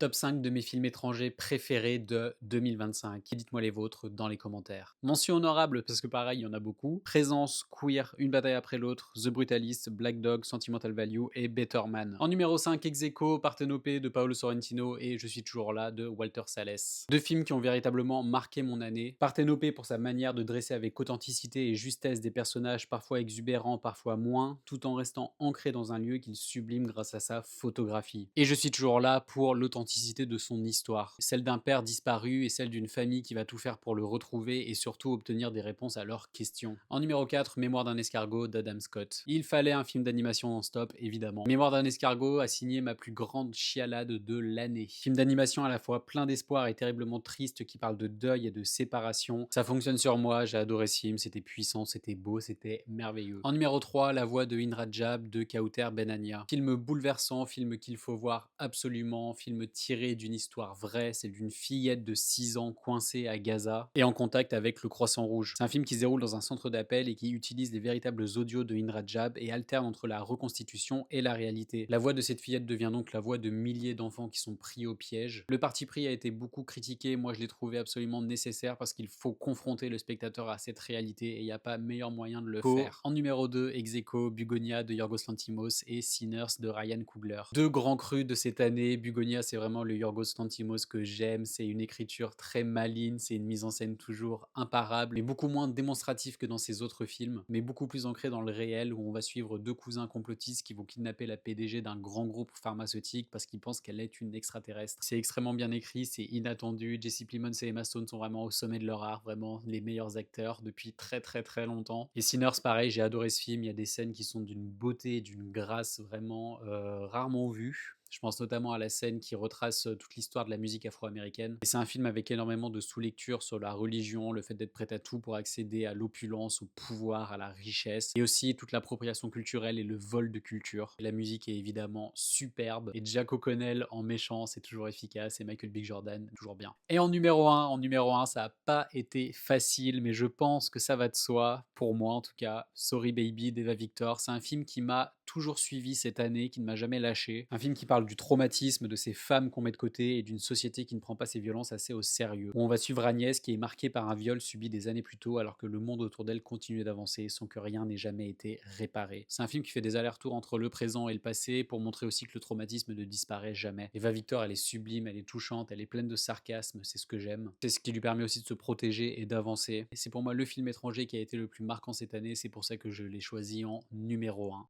Top 5 de mes films étrangers préférés de 2025. Dites-moi les vôtres dans les commentaires. Mention honorable, parce que pareil, il y en a beaucoup. Présence, Queer, Une bataille après l'autre, The Brutalist, Black Dog, Sentimental Value et Better Man. En numéro 5, Ex Aequo, Partenopé de Paolo Sorrentino et Je suis toujours là de Walter Salles. Deux films qui ont véritablement marqué mon année. Partenopé pour sa manière de dresser avec authenticité et justesse des personnages parfois exubérants, parfois moins, tout en restant ancré dans un lieu qu'il sublime grâce à sa photographie. Et Je suis toujours là pour l'authenticité de son histoire, celle d'un père disparu et celle d'une famille qui va tout faire pour le retrouver et surtout obtenir des réponses à leurs questions. En numéro 4, Mémoire d'un escargot d'Adam Scott. Il fallait un film d'animation en stop, évidemment. Mémoire d'un escargot a signé ma plus grande chialade de l'année. Film d'animation à la fois plein d'espoir et terriblement triste qui parle de deuil et de séparation. Ça fonctionne sur moi, j'ai adoré ce film, c'était puissant, c'était beau, c'était merveilleux. En numéro 3, La voix de Indra Jab de Kauter Benania. Film bouleversant, film qu'il faut voir absolument, film tiré d'une histoire vraie, c'est d'une fillette de 6 ans coincée à Gaza et en contact avec le Croissant Rouge. C'est un film qui se déroule dans un centre d'appel et qui utilise les véritables audios de Indra Jab et alterne entre la reconstitution et la réalité. La voix de cette fillette devient donc la voix de milliers d'enfants qui sont pris au piège. Le parti pris a été beaucoup critiqué, moi je l'ai trouvé absolument nécessaire parce qu'il faut confronter le spectateur à cette réalité et il n'y a pas meilleur moyen de le faire. En numéro 2, Ex Aequo, Bugonia de Yorgos Lanthimos et Sinners de Ryan Coogler. Deux grands crus de cette année. Bugonia, c'est vraiment le Yorgos Lanthimos que j'aime, c'est une écriture très maligne, c'est une mise en scène toujours imparable, et beaucoup moins démonstratif que dans ses autres films, mais beaucoup plus ancré dans le réel, où on va suivre deux cousins complotistes qui vont kidnapper la PDG d'un grand groupe pharmaceutique parce qu'ils pensent qu'elle est une extraterrestre. C'est extrêmement bien écrit, c'est inattendu, Jesse Plemons et Emma Stone sont vraiment au sommet de leur art, vraiment les meilleurs acteurs depuis très très très longtemps. Et Sinners, pareil, j'ai adoré ce film, il y a des scènes qui sont d'une beauté, d'une grâce vraiment rarement vues. Je pense notamment à la scène qui retrace toute l'histoire de la musique afro-américaine. Et c'est un film avec énormément de sous-lectures sur la religion, le fait d'être prêt à tout pour accéder à l'opulence, au pouvoir, à la richesse, et aussi toute l'appropriation culturelle et le vol de culture. Et la musique est évidemment superbe, et Jack O'Connell en méchant, c'est toujours efficace, et Michael B. Jordan, toujours bien. Et en numéro 1, ça n'a pas été facile, mais je pense que ça va de soi, pour moi en tout cas, Sorry Baby d'Eva Victor. C'est un film qui m'a toujours suivi cette année, qui ne m'a jamais lâché. Un film qui parle du traumatisme de ces femmes qu'on met de côté et d'une société qui ne prend pas ces violences assez au sérieux. Où on va suivre Agnès qui est marquée par un viol subi des années plus tôt alors que le monde autour d'elle continue d'avancer sans que rien n'ait jamais été réparé. C'est un film qui fait des allers-retours entre le présent et le passé pour montrer aussi que le traumatisme ne disparaît jamais. Eva Victor, elle est sublime, elle est touchante, elle est pleine de sarcasme, c'est ce que j'aime. C'est ce qui lui permet aussi de se protéger et d'avancer. Et c'est pour moi le film étranger qui a été le plus marquant cette année, c'est pour ça que je l'ai choisi en numéro 1.